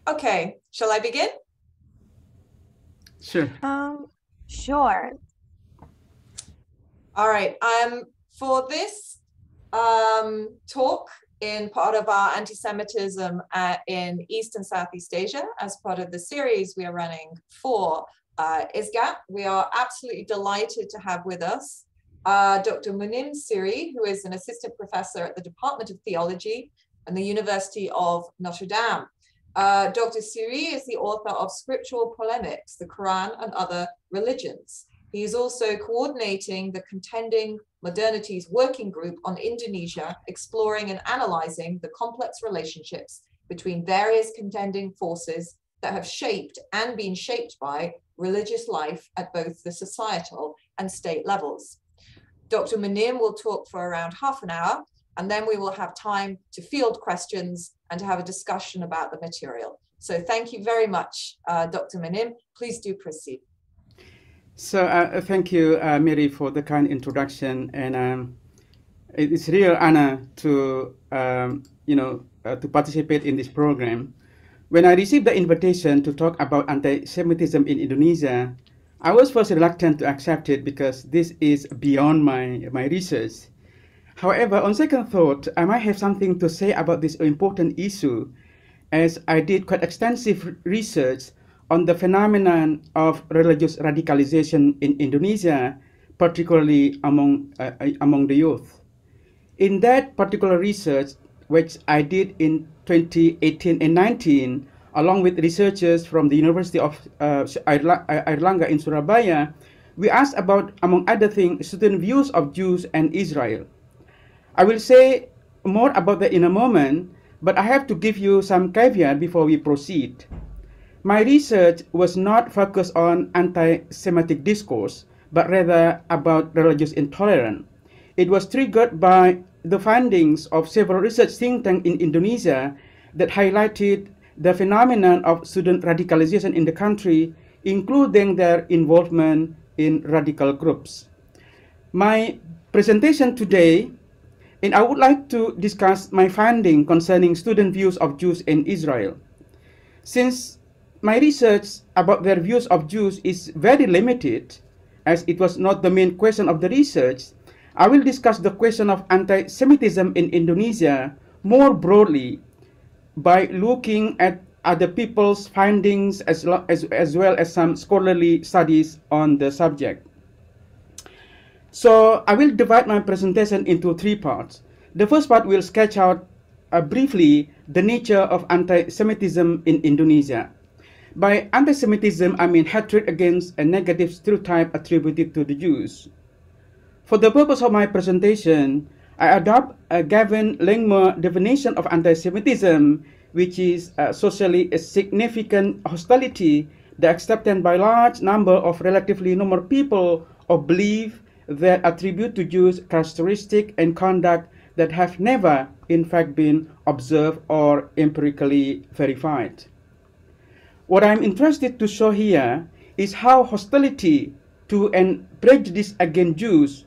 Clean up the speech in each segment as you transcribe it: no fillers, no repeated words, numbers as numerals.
Okay, shall I begin? Sure. Sure. All right. For this talk in part of our anti-Semitism in East and Southeast Asia, as part of the series we are running for ISGAP, we are absolutely delighted to have with us Dr. Mun'im Sirry, who is an assistant professor at the Department of Theology and the University of Notre Dame. Dr. Sirry is the author of Scriptural Polemics, the Quran and Other Religions. He is also coordinating the Contending Modernities Working Group on Indonesia, exploring and analyzing the complex relationships between various contending forces that have shaped and been shaped by religious life at both the societal and state levels. Dr. Mun'im will talk for around half an hour, and then we will have time to field questions and to have a discussion about the material. So thank you very much, Dr. Mun'im. Please do proceed. So thank you, Mary, for the kind introduction, and it's a real honor to to participate in this program. When I received the invitation to talk about anti-Semitism in Indonesia, I was first reluctant to accept it because this is beyond my research. However, on second thought, I might have something to say about this important issue, as I did quite extensive research on the phenomenon of religious radicalization in Indonesia, particularly among the youth. In that particular research, which I did in 2018 and 19, along with researchers from the University of Airlangga in Surabaya, we asked about, among other things, student views of Jews and Israel. I will say more about that in a moment, but I have to give you some caveat before we proceed. My research was not focused on anti-Semitic discourse, but rather about religious intolerance. It was triggered by the findings of several research think tanks in Indonesia that highlighted the phenomenon of student radicalization in the country, including their involvement in radical groups. My presentation today, and I would like to discuss my finding concerning student views of Jews in Israel. Since my research about their views of Jews is very limited, as it was not the main question of the research, I will discuss the question of anti-Semitism in Indonesia more broadly by looking at other people's findings as well as some scholarly studies on the subject. So I will divide my presentation into three parts. The first part will sketch out briefly the nature of anti-Semitism in Indonesia. By anti-Semitism, I mean hatred against a negative stereotype attributed to the Jews. For the purpose of my presentation, I adopt a Gavin Langmuir definition of anti-Semitism, which is socially a significant hostility that accepted by a large number of relatively normal people of belief that attribute to Jews characteristics and conduct that have never, in fact, been observed or empirically verified. What I'm interested to show here is how hostility to and prejudice against Jews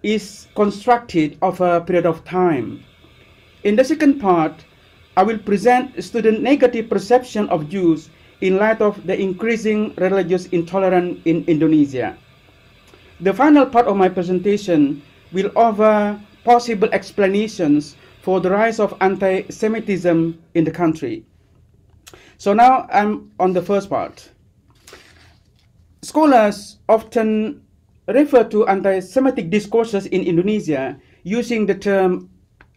is constructed over a period of time. In the second part, I will present student negative perception of Jews in light of the increasing religious intolerance in Indonesia. The final part of my presentation will offer possible explanations for the rise of anti-Semitism in the country. So now I'm on the first part. Scholars often refer to anti-Semitic discourses in Indonesia using the term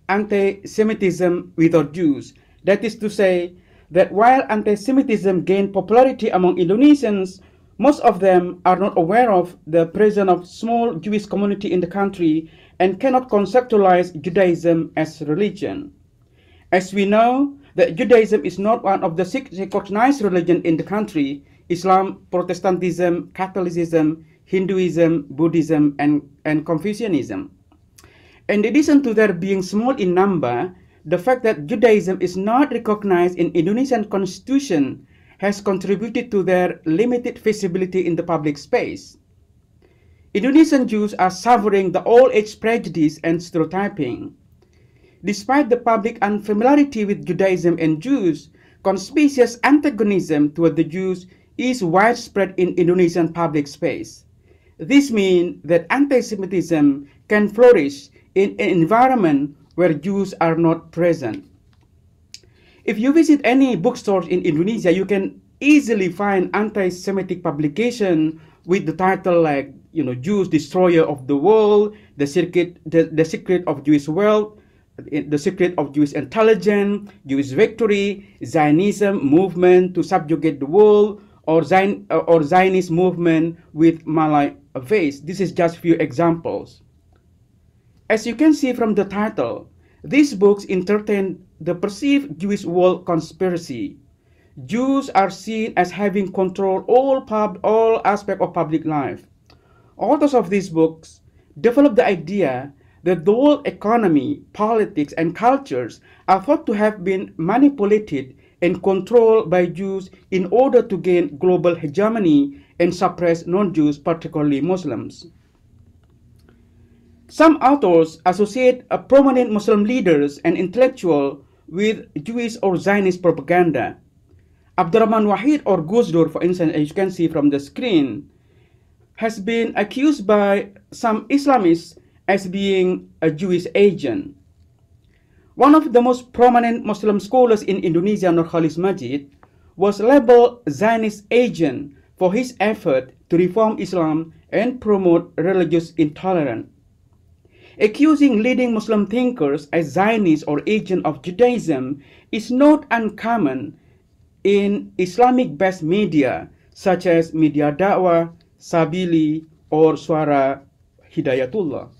anti-Semitism without Jews. That is to say that while anti-Semitism gained popularity among Indonesians, most of them are not aware of the presence of small Jewish community in the country and cannot conceptualize Judaism as religion. As we know, that Judaism is not one of the six recognized religions in the country: Islam, Protestantism, Catholicism, Hinduism, Buddhism, and Confucianism. In addition to their being small in number, the fact that Judaism is not recognized in Indonesian constitution has contributed to their limited visibility in the public space. Indonesian Jews are suffering the old-age prejudice and stereotyping. Despite the public unfamiliarity with Judaism and Jews, conspicuous antagonism toward the Jews is widespread in Indonesian public space. This means that anti-Semitism can flourish in an environment where Jews are not present. If you visit any bookstores in Indonesia, you can easily find anti-Semitic publication with the title like, Jews Destroyer of the World, the Secret of Jewish Wealth, the Secret of Jewish Intelligence, Jewish Victory, Zionism Movement to Subjugate the World, or Zionist Movement with Malay face. This is just few examples. As you can see from the title, these books entertain the perceived Jewish world conspiracy. Jews are seen as having control all aspects of public life. Authors of these books develop the idea that the world economy, politics, and cultures are thought to have been manipulated and controlled by Jews in order to gain global hegemony and suppress non-Jews, particularly Muslims. Some authors associate prominent Muslim leaders and intellectuals with Jewish or Zionist propaganda. Abdurrahman Wahid or Gus Dur, for instance, as you can see from the screen, has been accused by some Islamists as being a Jewish agent. One of the most prominent Muslim scholars in Indonesia, Nur Khalis Majid, was labeled Zionist agent for his effort to reform Islam and promote religious intolerance. Accusing leading Muslim thinkers as Zionists or agents of Judaism is not uncommon in Islamic-based media such as Media Dakwah, Sabili, or Suara Hidayatullah.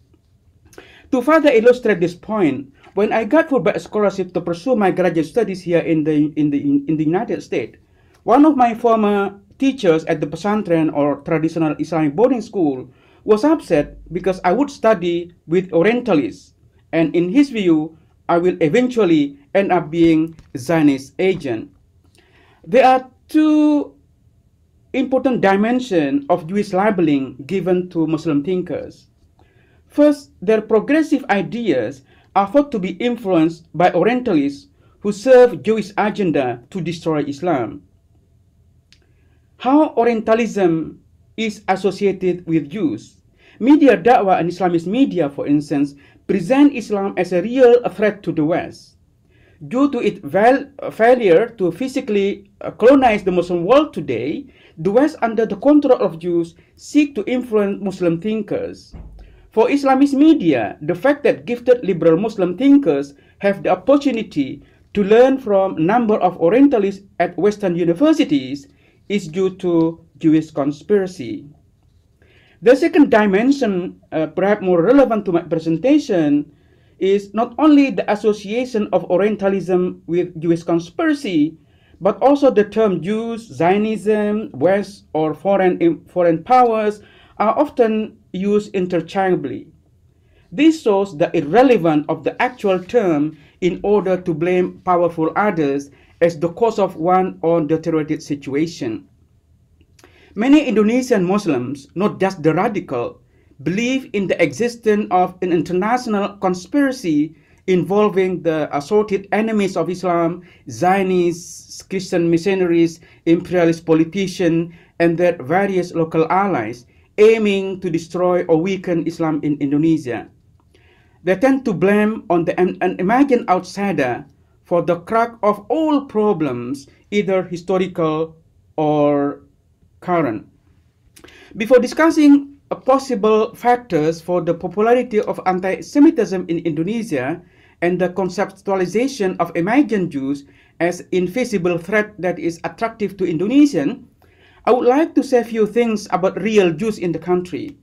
To further illustrate this point, when I got Fulbright scholarship to pursue my graduate studies here in the United States, one of my former teachers at the pesantren or traditional Islamic boarding school was upset because I would study with Orientalists, and in his view, I will eventually end up being a Zionist agent. There are two important dimensions of Jewish labeling given to Muslim thinkers. First, their progressive ideas are thought to be influenced by Orientalists who serve Jewish agenda to destroy Islam. How Orientalism is associated with Jews. Media Dakwah and Islamist media, for instance, present Islam as a real threat to the West. Due to its failure to physically colonize the Muslim world today, the West, under the control of Jews, seek to influence Muslim thinkers. For Islamist media, the fact that gifted liberal Muslim thinkers have the opportunity to learn from a number of Orientalists at Western universities is due to Jewish conspiracy. The second dimension, perhaps more relevant to my presentation, is not only the association of Orientalism with Jewish conspiracy, but also the term Jews, Zionism, West, or foreign powers are often used interchangeably. This shows the irrelevance of the actual term in order to blame powerful others as the cause of one own deteriorated situation. Many Indonesian Muslims, not just the radical, believe in the existence of an international conspiracy involving the assorted enemies of Islam, Zionists, Christian missionaries, imperialist politicians, and their various local allies, aiming to destroy or weaken Islam in Indonesia. They tend to blame on an imagined outsider for the crux of all problems, either historical or current. Before discussing possible factors for the popularity of anti-Semitism in Indonesia and the conceptualization of imagined Jews as invisible threat that is attractive to Indonesians, I would like to say a few things about real Jews in the country.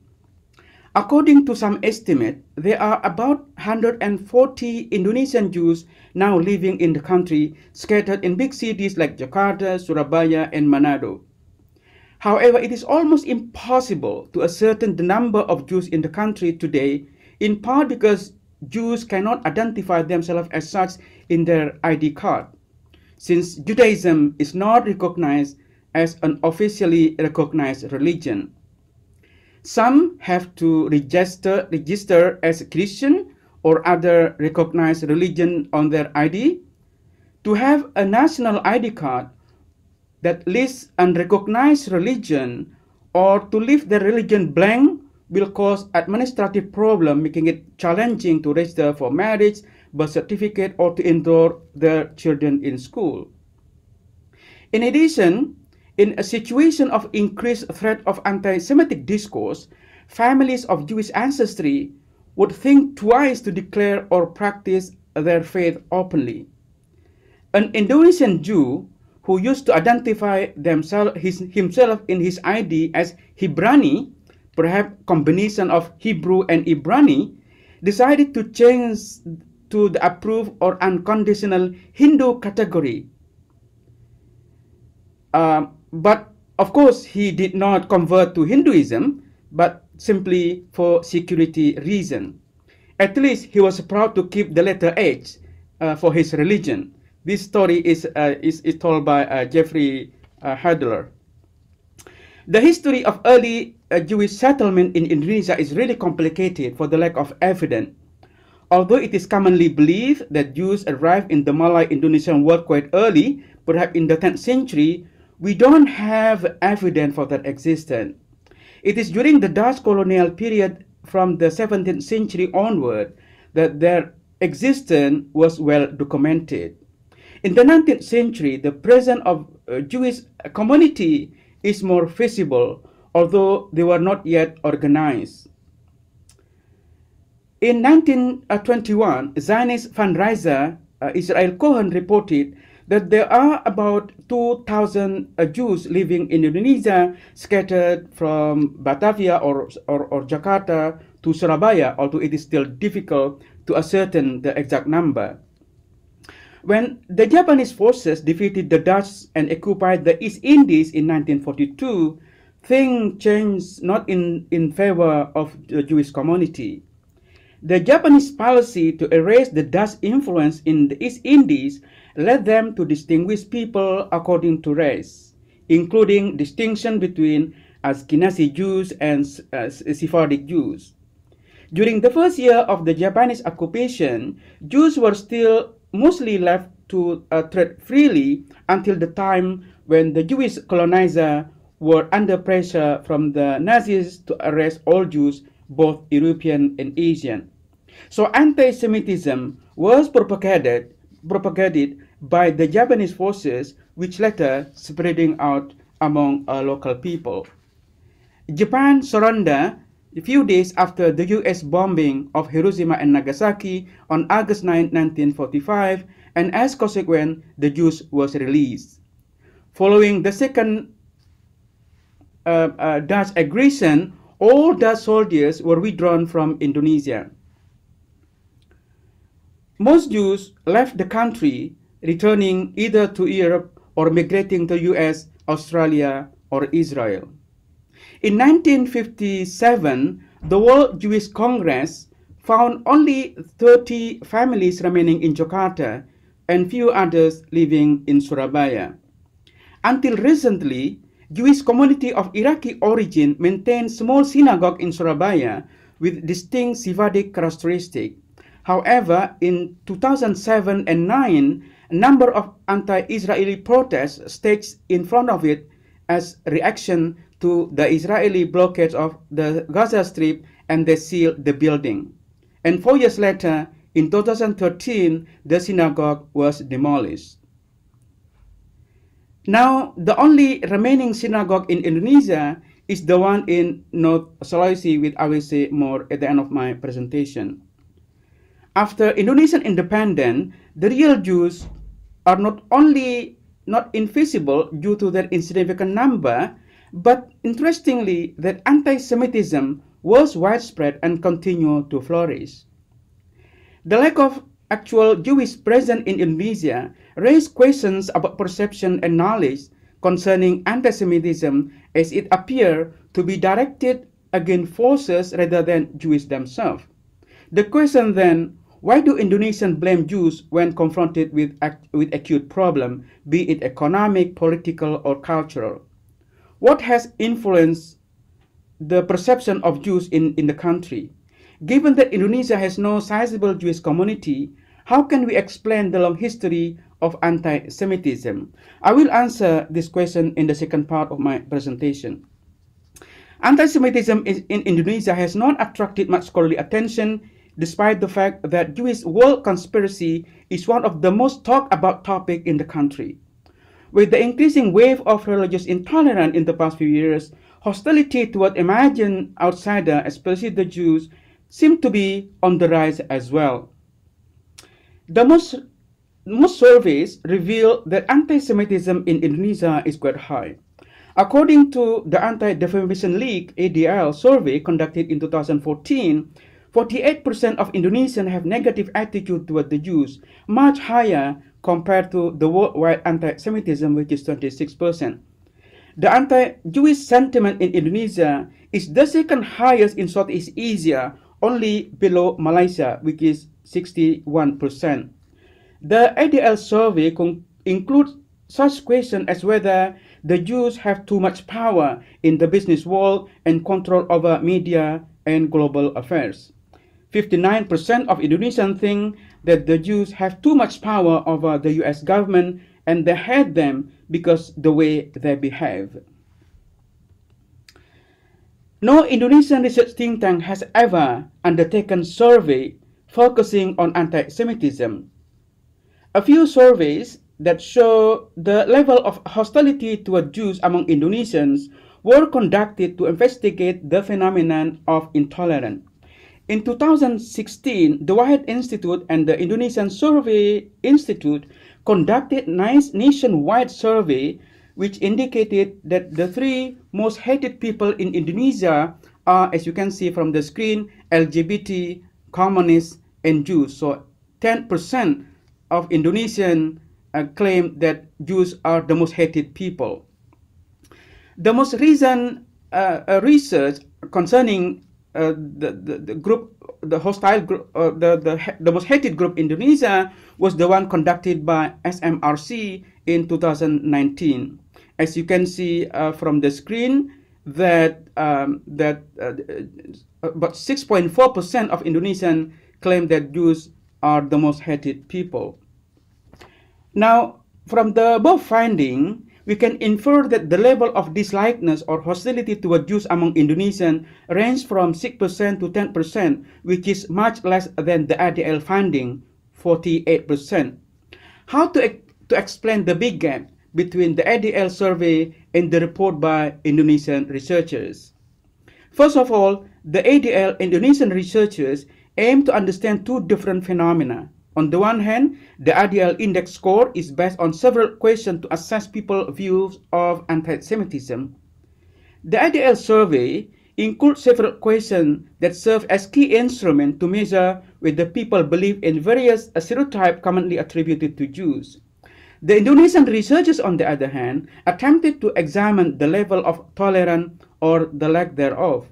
According to some estimate, there are about 140 Indonesian Jews now living in the country, scattered in big cities like Jakarta, Surabaya, and Manado. However, it is almost impossible to ascertain the number of Jews in the country today, in part because Jews cannot identify themselves as such in their ID card, since Judaism is not recognized as an officially recognized religion. Some have to register as Christian or other recognized religion on their ID. To have a national ID card that lists unrecognized religion or to leave the religion blank will cause administrative problem, making it challenging to register for marriage, birth certificate, or to enroll their children in school. In addition, in a situation of increased threat of anti-Semitic discourse, families of Jewish ancestry would think twice to declare or practice their faith openly. An Indonesian Jew who used to identify himself in his ID as Hibrani, perhaps combination of Hebrew and Ibrani, decided to change to the approved or unconditional Hindu category. But of course, he did not convert to Hinduism, but simply for security reason. At least he was proud to keep the letter H for his religion. This story is told by Jeffrey Hadler. The history of early Jewish settlement in Indonesia is really complicated for the lack of evidence. Although it is commonly believed that Jews arrived in the Malay-Indonesian world quite early, perhaps in the 10th century, we don't have evidence for that existence. It is during the Dutch colonial period from the 17th century onward that their existence was well documented. In the 19th century, the presence of Jewish community is more visible, although they were not yet organized. In 1921, Zionist fundraiser Israel Cohen reported that there are about 2,000 Jews living in Indonesia, scattered from Batavia or Jakarta to Surabaya, although it is still difficult to ascertain the exact number. When the Japanese forces defeated the Dutch and occupied the East Indies in 1942, things changed not in favor of the Jewish community. The Japanese policy to erase the Dutch influence in the East Indies led them to distinguish people according to race, including distinction between Ashkenazi Jews and Sephardic Jews. During the first year of the Japanese occupation, Jews were still mostly left to trade freely until the time when the Jewish colonizer were under pressure from the Nazis to arrest all Jews, both European and Asian. So anti-Semitism was propagated by the Japanese forces, which later spreading out among local people. Japan surrendered a few days after the US bombing of Hiroshima and Nagasaki on August 9, 1945, and as consequence, the Jews was released. Following the second Dutch aggression, all Dutch soldiers were withdrawn from Indonesia. Most Jews left the country, returning either to Europe or migrating to US, Australia, or Israel. In 1957, the World Jewish Congress found only 30 families remaining in Jakarta and few others living in Surabaya. Until recently, Jewish community of Iraqi origin maintained small synagogue in Surabaya with distinct Sephardic characteristics. However, in 2007 and 2009, a number of anti-Israeli protests staged in front of it as reaction to the Israeli blockade of the Gaza Strip, and they sealed the building. And 4 years later, in 2013, the synagogue was demolished. Now, the only remaining synagogue in Indonesia is the one in North Sulawesi, which I will say more at the end of my presentation. After Indonesian independence, the real Jews are not only not invisible due to their insignificant number, but interestingly, that anti-Semitism was widespread and continued to flourish. The lack of actual Jewish presence in Indonesia raised questions about perception and knowledge concerning anti-Semitism, as it appeared to be directed against forces rather than Jews themselves. The question then, why do Indonesians blame Jews when confronted with acute problem, be it economic, political, or cultural? What has influenced the perception of Jews in the country? Given that Indonesia has no sizable Jewish community, how can we explain the long history of anti-Semitism? I will answer this question in the second part of my presentation. Anti-Semitism in Indonesia has not attracted much scholarly attention, despite the fact that Jewish world conspiracy is one of the most talked about topics in the country. With the increasing wave of religious intolerance in the past few years, hostility toward imagined outsiders, especially the Jews, seem to be on the rise as well. Most surveys reveal that anti-Semitism in Indonesia is quite high. According to the Anti-Defamation League ADL survey conducted in 2014, 48% of Indonesians have negative attitude toward the Jews, much higher compared to the worldwide anti-Semitism, which is 26%. The anti-Jewish sentiment in Indonesia is the second highest in Southeast Asia, only below Malaysia, which is 61%. The ADL survey includes such questions as whether the Jews have too much power in the business world and control over media and global affairs. 59% of Indonesians think that the Jews have too much power over the US government and they hate them because the way they behave. No Indonesian research think tank has ever undertaken survey focusing on anti-Semitism. A few surveys that show the level of hostility toward Jews among Indonesians were conducted to investigate the phenomenon of intolerance. In 2016, the Whitehead Institute and the Indonesian Survey Institute conducted a nationwide survey which indicated that the three most hated people in Indonesia are, as you can see from the screen, LGBT, communists, and Jews. So 10% of Indonesians claim that Jews are the most hated people. The most recent research concerning the group, the hostile group, the most hated group in Indonesia was the one conducted by SMRC in 2019. As you can see from the screen, that about 6.4% of Indonesians claim that Jews are the most hated people. Now, from the above finding, we can infer that the level of dislikeness or hostility toward Jews among Indonesians range from 6% to 10%, which is much less than the ADL finding, 48%. How to explain the big gap between the ADL survey and the report by Indonesian researchers? First of all, the ADL Indonesian researchers aim to understand two different phenomena. On the one hand, the ADL index score is based on several questions to assess people's views of anti-Semitism. The ADL survey includes several questions that serve as key instruments to measure whether people believe in various stereotypes commonly attributed to Jews. The Indonesian researchers, on the other hand, attempted to examine the level of tolerance or the lack thereof.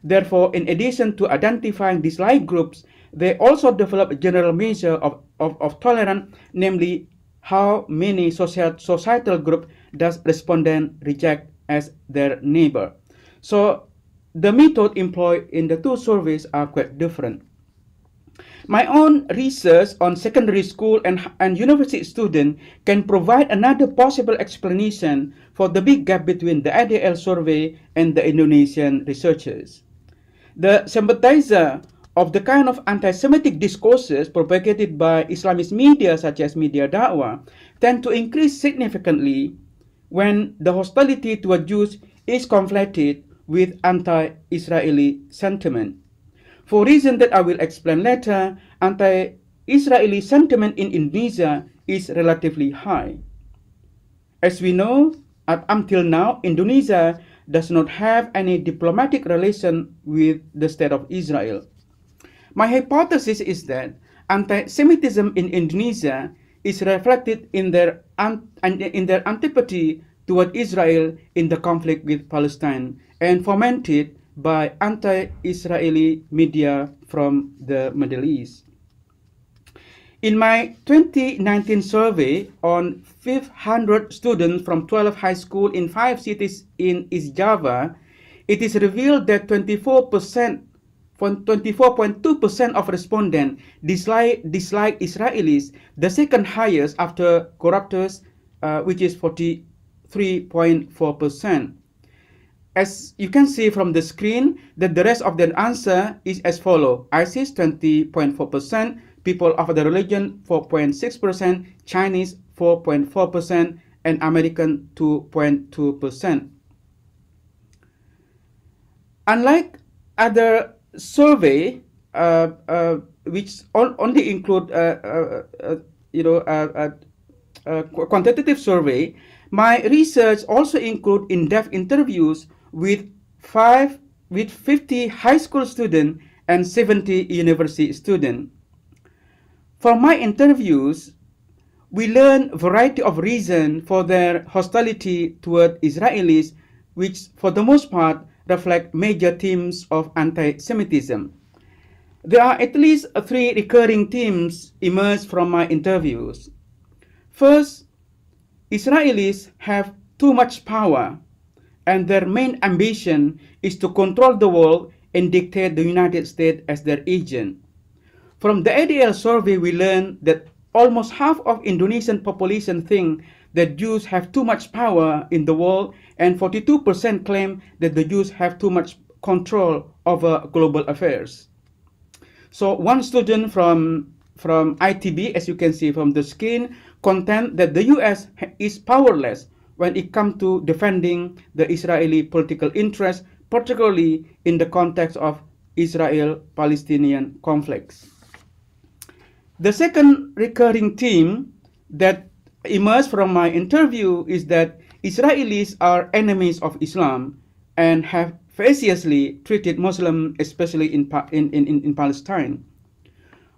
Therefore, in addition to identifying dislike groups, they also developed a general measure of tolerance, namely how many societal groups does respondent reject as their neighbor. So the method employed in the two surveys are quite different. My own research on secondary school and university students can provide another possible explanation for the big gap between the ADL survey and the Indonesian researchers. The sympathizer of the kind of anti-Semitic discourses propagated by Islamist media such as media da'wah tend to increase significantly when the hostility toward Jews is conflated with anti-Israeli sentiment. For reasons that I will explain later, anti-Israeli sentiment in Indonesia is relatively high. As we know, up until now, Indonesia does not have any diplomatic relation with the State of Israel. My hypothesis is that anti-Semitism in Indonesia is reflected in their antipathy toward Israel in the conflict with Palestine and fomented by anti-Israeli media from the Middle East. In my 2019 survey on 500 students from 12 high schools in 5 cities in East Java, it is revealed that 24% 24.2% of respondents dislike Israelis, the second highest after corruptors, which is 43.4%. As you can see from the screen, that the rest of the answer is as follows: ISIS 20.4%, people of the religion 4.6%, Chinese 4.4%, and American 2.2%. Unlike other survey, which only include quantitative survey, my research also include in-depth interviews with 50 high school students and 70 university students. From my interviews, we learn a variety of reasons for their hostility toward Israelis, which for the most part reflect major themes of anti-Semitism. There are at least 3 recurring themes emerged from my interviews. First, Israelis have too much power, and their main ambition is to control the world and dictate the United States as their agent. From the ADL survey, we learned that almost half of Indonesian population think that Jews have too much power in the world, and 42% claim that the Jews have too much control over global affairs. So one student from ITB, as you can see from the screen, contend that the US is powerless when it comes to defending the Israeli political interest, particularly in the context of Israel-Palestinian conflicts. The second recurring theme that emerged from my interview is that Israelis are enemies of Islam and have facetiously treated Muslims, especially in Palestine.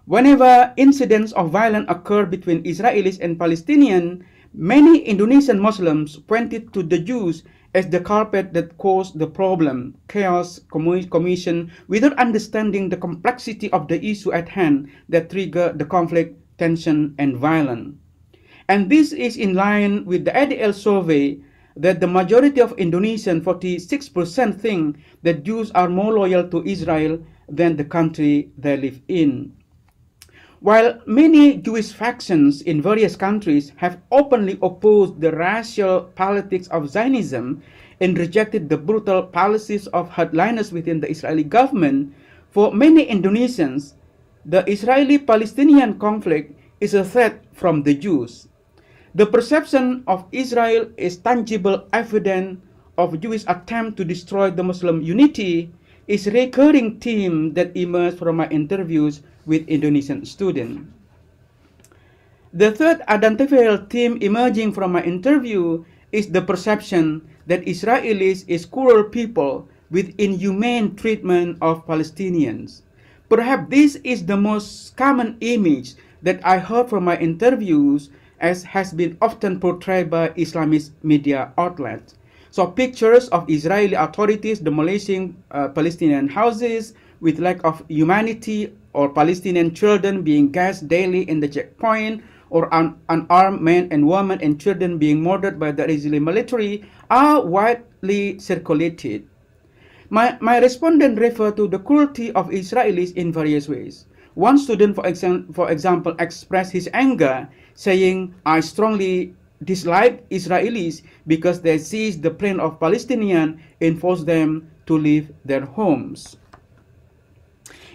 Whenever incidents of violence occur between Israelis and Palestinians, many Indonesian Muslims pointed to the Jews as the culprit that caused the problem, chaos, commotion, without understanding the complexity of the issue at hand that triggered the conflict, tension, and violence. And this is in line with the ADL survey that the majority of Indonesians, 46%, think that Jews are more loyal to Israel than the country they live in. While many Jewish factions in various countries have openly opposed the racial politics of Zionism and rejected the brutal policies of hardliners within the Israeli government, for many Indonesians, the Israeli-Palestinian conflict is a threat from the Jews. The perception of Israel is tangible evidence of Jewish attempt to destroy the Muslim unity is a recurring theme that emerged from my interviews with Indonesian students. The third identifiable theme emerging from my interview is the perception that Israelis is cruel people with inhumane treatment of Palestinians. Perhaps this is the most common image that I heard from my interviews, as has been often portrayed by Islamist media outlets. So pictures of Israeli authorities demolishing Palestinian houses with lack of humanity, or Palestinian children being gassed daily in the checkpoint, or unarmed men and women and children being murdered by the Israeli military are widely circulated. My respondent referred to the cruelty of Israelis in various ways. One student, for example, expressed his anger, saying, "I strongly dislike Israelis because they seize the plain of Palestinians and force them to leave their homes."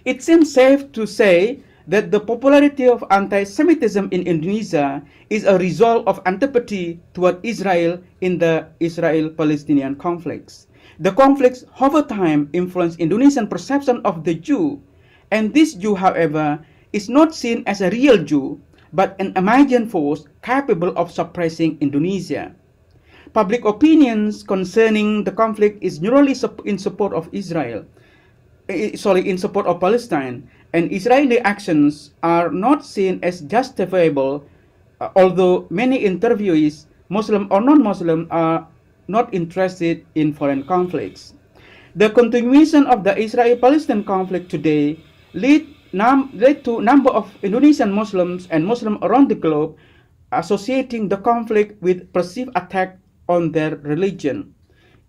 It seems safe to say that the popularity of anti-Semitism in Indonesia is a result of antipathy toward Israel in the Israel-Palestinian conflicts. The conflicts over time influenced Indonesian perception of the Jew, and this Jew, however, is not seen as a real Jew, but an imagined force capable of suppressing Indonesia. Public opinions concerning the conflict is generally in support of Palestine, and Israeli actions are not seen as justifiable, although many interviewees, Muslim or non-Muslim, are not interested in foreign conflicts. The continuation of the Israel-Palestine conflict today led to a number of Indonesian Muslims and Muslims around the globe associating the conflict with perceived attack on their religion.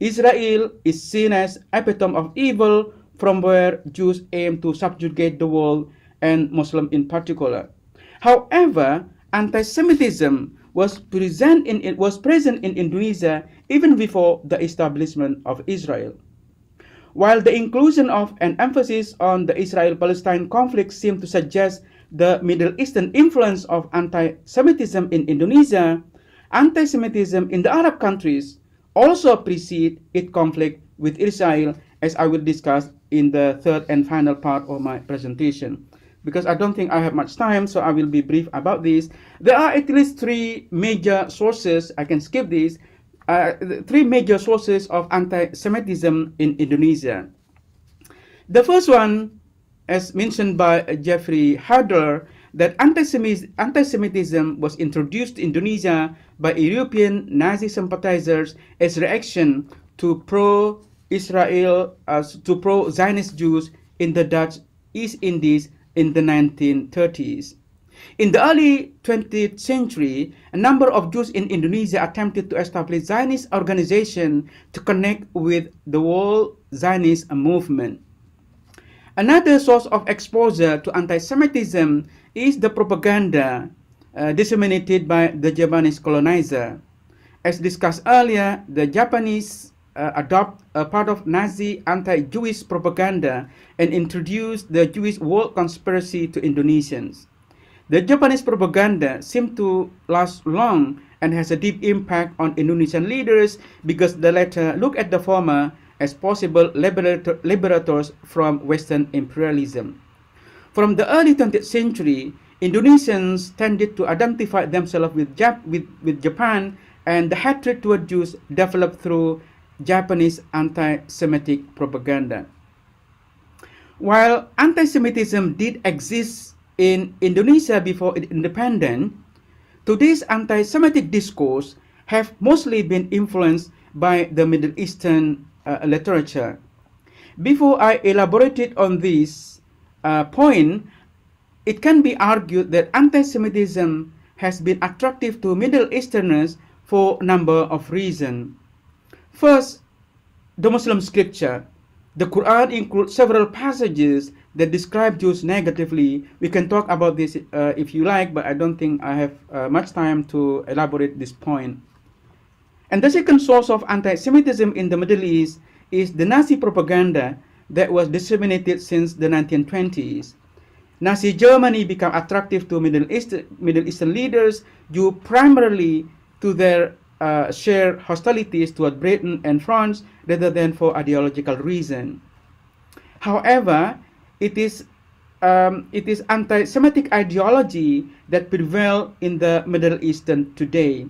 Israel is seen as epitome of evil from where Jews aim to subjugate the world and Muslims in particular. However, anti-Semitism was present in Indonesia even before the establishment of Israel. While the inclusion of an emphasis on the Israel-Palestine conflict seemed to suggest the Middle Eastern influence of anti-Semitism in Indonesia, anti-Semitism in the Arab countries also precede its conflict with Israel, as I will discuss in the third and final part of my presentation. Because I don't think I have much time, so I will be brief about this. There are at least three major sources, I can skip these, three major sources of anti-Semitism in Indonesia. The first one, as mentioned by Jeffrey Hadler, that anti-Semitism was introduced to Indonesia by European Nazi sympathizers as reaction to pro-Israel, to pro-Zionist Jews in the Dutch East Indies in the 1930s. In the early 20th century, a number of Jews in Indonesia attempted to establish Zionist organization to connect with the world Zionist movement. Another source of exposure to anti-Semitism is the propaganda disseminated by the Japanese colonizer. As discussed earlier, the Japanese adopt a part of Nazi anti-Jewish propaganda and introduced the Jewish world conspiracy to Indonesians. The Japanese propaganda seemed to last long and has a deep impact on Indonesian leaders because the latter look at the former as possible liberators from Western imperialism. From the early 20th century, Indonesians tended to identify themselves with Japan, and the hatred toward Jews developed through Japanese anti-Semitic propaganda. While anti-Semitism did exist in Indonesia before independence, today's anti-Semitic discourse have mostly been influenced by the Middle Eastern literature. Before I elaborated on this point, it can be argued that anti-Semitism has been attractive to Middle Easterners for a number of reasons. First, the Muslim scripture. The Quran includes several passages that describe Jews negatively. We can talk about this if you like, but I don't think I have much time to elaborate this point. And the second source of anti-Semitism in the Middle East is the Nazi propaganda that was disseminated since the 1920s. Nazi Germany became attractive to Middle Eastern leaders due primarily to their shared hostilities toward Britain and France rather than for ideological reason. However, it is anti-Semitic ideology that prevails in the Middle Eastern today.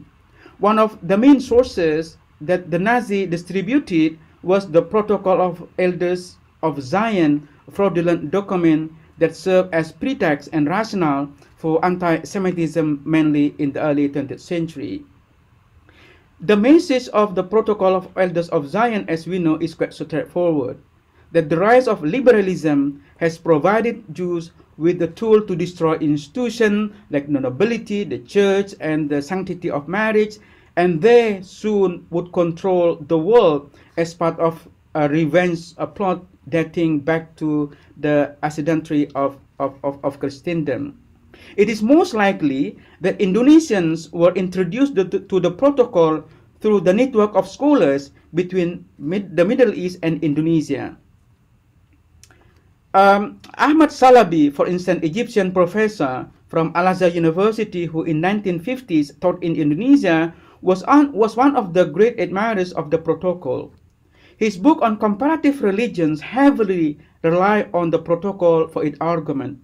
One of the main sources that the Nazi distributed was the Protocol of Elders of Zion, a fraudulent document that served as pretext and rationale for anti-Semitism mainly in the early 20th century. The message of the Protocol of Elders of Zion, as we know, is quite straightforward, that the rise of liberalism has provided Jews with the tool to destroy institutions like the nobility, the church, and the sanctity of marriage, and they soon would control the world as part of a revenge plot dating back to the ascendancy of Christendom. It is most likely that Indonesians were introduced to the protocol through the network of scholars between the Middle East and Indonesia. Ahmad Salabi, for instance, Egyptian professor from Al-Azhar University who in 1950s taught in Indonesia, was one of the great admirers of the protocol. His book on comparative religions heavily relied on the protocol for its argument.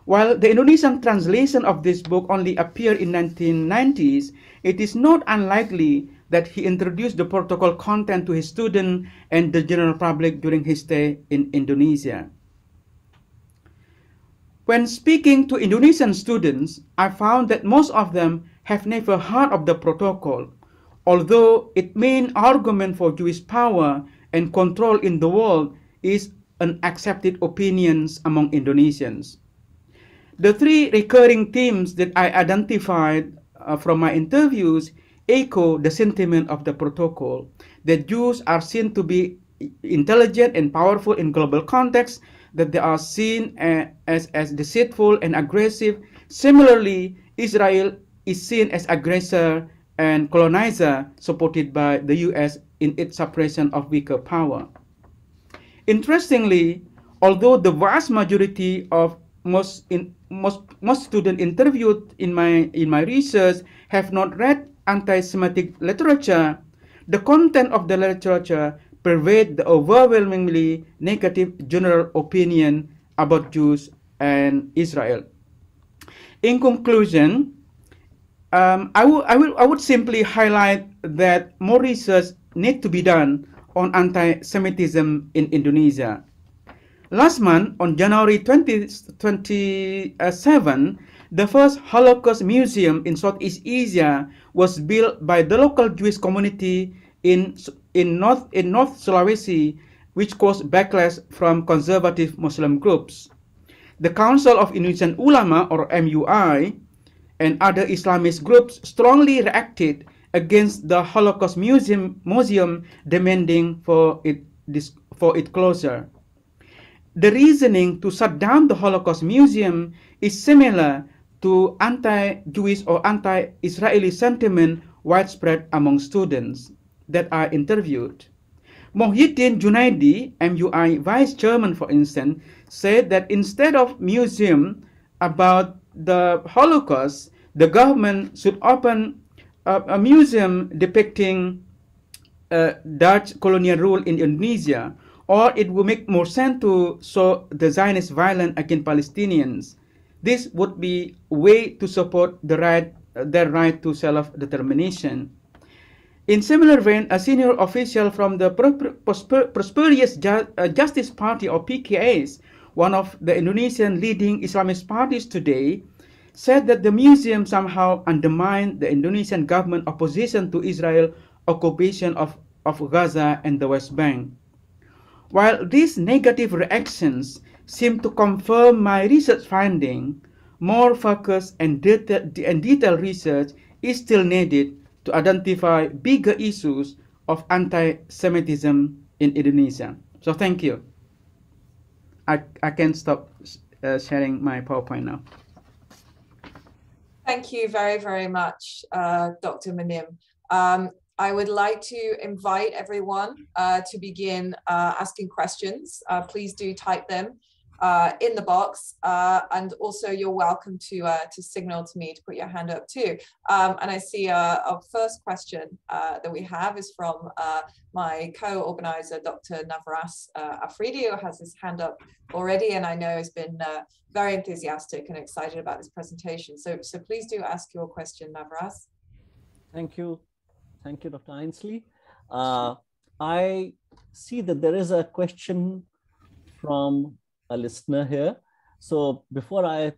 While the Indonesian translation of this book only appeared in 1990s, it is not unlikely that he introduced the protocol content to his students and the general public during his stay in Indonesia. When speaking to Indonesian students, I found that most of them have never heard of the protocol, although its main argument for Jewish power and control in the world is an accepted opinion among Indonesians. The three recurring themes that I identified from my interviews echo the sentiment of the protocol, that Jews are seen to be intelligent and powerful in global context, that they are seen as deceitful and aggressive. Similarly, Israel is seen as aggressor and colonizer, supported by the US in its suppression of weaker power. Interestingly, although the vast majority of most students interviewed in my research have not read anti-Semitic literature, the content of the literature pervades the overwhelmingly negative general opinion about Jews and Israel. In conclusion, I would simply highlight that more research needs to be done on anti-Semitism in Indonesia. Last month, on January 2027, the first Holocaust Museum in Southeast Asia was built by the local Jewish community in North Sulawesi, which caused backlash from conservative Muslim groups. The Council of Indonesian Ulama, or MUI, and other Islamist groups strongly reacted against the Holocaust Museum demanding for its closure. The reasoning to shut down the Holocaust Museum is similar to anti-Jewish or anti-Israeli sentiment widespread among students that are interviewed. Mohiuddin Junaidi, MUI vice chairman, for instance, said that instead of museum about the Holocaust, the government should open a museum depicting Dutch colonial rule in Indonesia, or it would make more sense to show the Zionist violence against Palestinians. This would be a way to support their right to self-determination. In similar vein, a senior official from the Prosperous Justice Party, or PKS, one of the Indonesian leading Islamist parties today, said that the museum somehow undermined the Indonesian government opposition to Israel occupation of Gaza and the West Bank. While these negative reactions seem to confirm my research finding, more focused and detailed research is still needed to identify bigger issues of anti-Semitism in Indonesia. So thank you. I can stop sharing my PowerPoint now. Thank you very, very much, Dr. Mun'im. I would like to invite everyone to begin asking questions. Please do type them in the box, and also you're welcome to signal to me to put your hand up too. And I see our first question that we have is from my co-organizer, Dr. Navras Afridi, who has his hand up already, and I know has been very enthusiastic and excited about this presentation. So please do ask your question, Navras. Thank you. Thank you, Dr. Ainsley. I see that there is a question from a listener here. So before I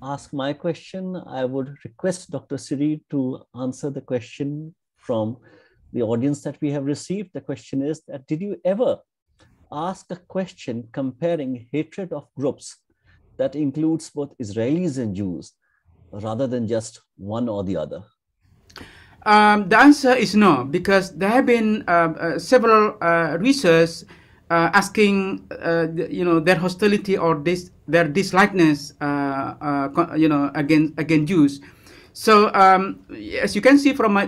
ask my question, I would request Dr. Sirry to answer the question from the audience that we have received. The question is that, did you ever ask a question comparing hatred of groups that includes both Israelis and Jews, rather than just one or the other? The answer is no, because there have been several research asking, their hostility or their dislikeness, against Jews. So as you can see from my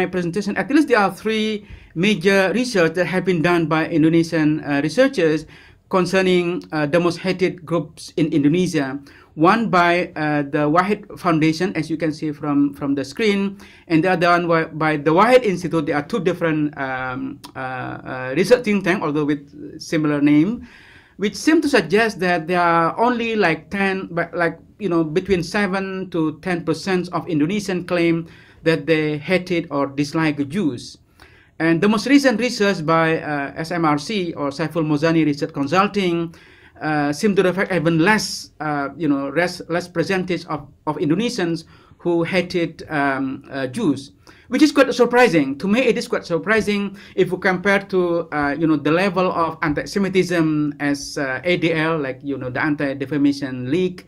presentation, at least there are three major research that have been done by Indonesian researchers concerning the most hated groups in Indonesia. One by the Wahid Foundation, as you can see from the screen, and the other one by the Wahid Institute. There are two different research think tanks, although with similar name, which seem to suggest that there are only like between 7 to 10% of Indonesians claim that they hated or disliked Jews. And the most recent research by SMRC, or Saiful Mozani Research Consulting, seem to reflect even less, less percentage of Indonesians who hated Jews, which is quite surprising. To me, it is quite surprising if we compare to, the level of anti-Semitism as ADL, like, the Anti-Defamation League,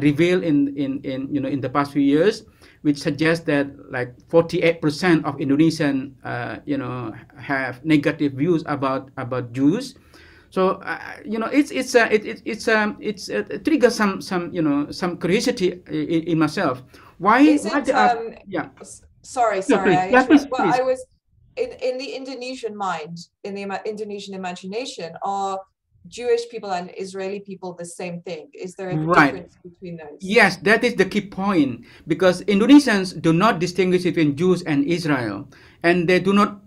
revealed in the past few years, which suggests that like 48% of Indonesian have negative views about Jews. So it triggers some curiosity in myself. Why? Is it? Sorry. Please. I was in the Indonesian mind, in the Indonesian imagination, are Jewish people and Israeli people the same thing? Is there a difference between those? Yes, that is the key point, because Indonesians do not distinguish between Jews and Israel, and they do not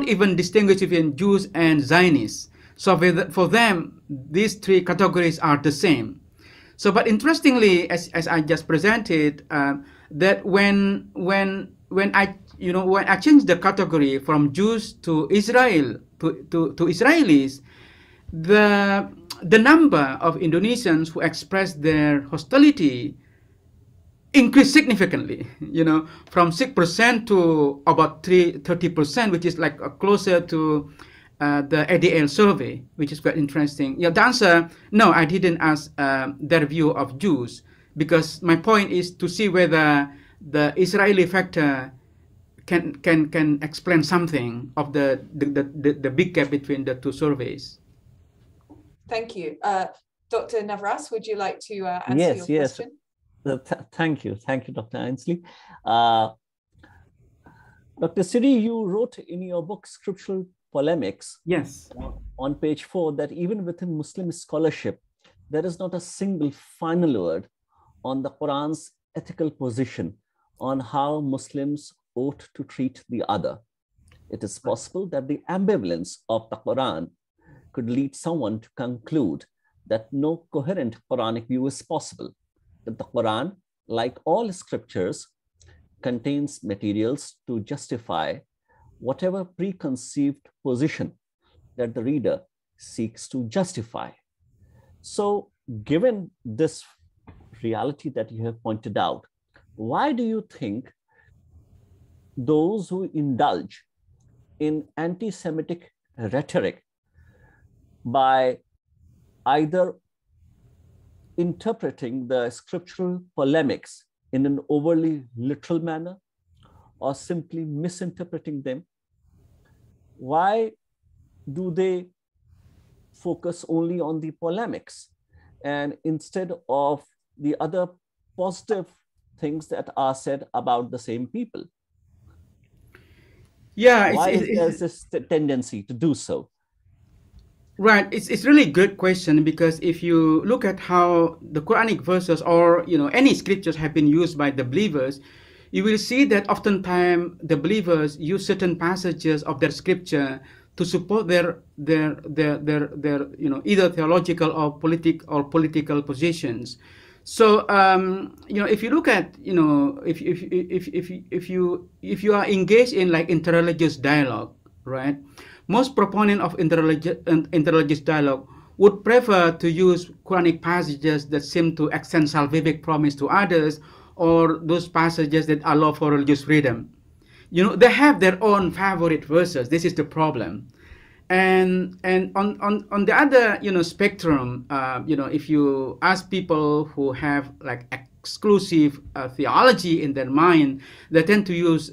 even distinguish between Jews and Zionists. So for them, these three categories are the same. So, but interestingly, as I just presented, that when I change the category from Jews to Israel to Israelis, the number of Indonesians who express their hostility increased significantly, from 6% to about 30%, which is like closer to the ADL survey, which is quite interesting. Yeah, the answer, no, I didn't ask their view of Jews, because my point is to see whether the Israeli factor can explain something of the big gap between the two surveys. Thank you. Dr. Navras, would you like to answer your question? Thank you, Dr. Ainsley. Dr. Sirry, you wrote in your book, Scriptural Polemics, yes, on page 4, that even within Muslim scholarship, there is not a single final word on the Quran's ethical position on how Muslims ought to treat the other. It is possible that the ambivalence of the Quran could lead someone to conclude that no coherent Quranic view is possible, that the Quran, like all scriptures, contains materials to justify whatever preconceived position that the reader seeks to justify. So, given this reality that you have pointed out, why do you think those who indulge in anti-Semitic rhetoric by either interpreting the scriptural polemics in an overly literal manner or simply misinterpreting them, why do they focus only on the polemics and instead of the other positive things that are said about the same people? Yeah, why is there this tendency to do so? Right, it's really a good question, because if you look at how the Quranic verses or any scriptures have been used by the believers, you will see that oftentimes the believers use certain passages of their scripture to support their either theological or political positions. So if you look at if you are engaged in like interreligious dialogue, right? Most proponents of interreligious dialogue would prefer to use Quranic passages that seem to extend salvific promise to others, or those passages that allow for religious freedom. They have their own favorite verses. This is the problem. And on the other spectrum, if you ask people who have like exclusive theology in their mind, they tend to use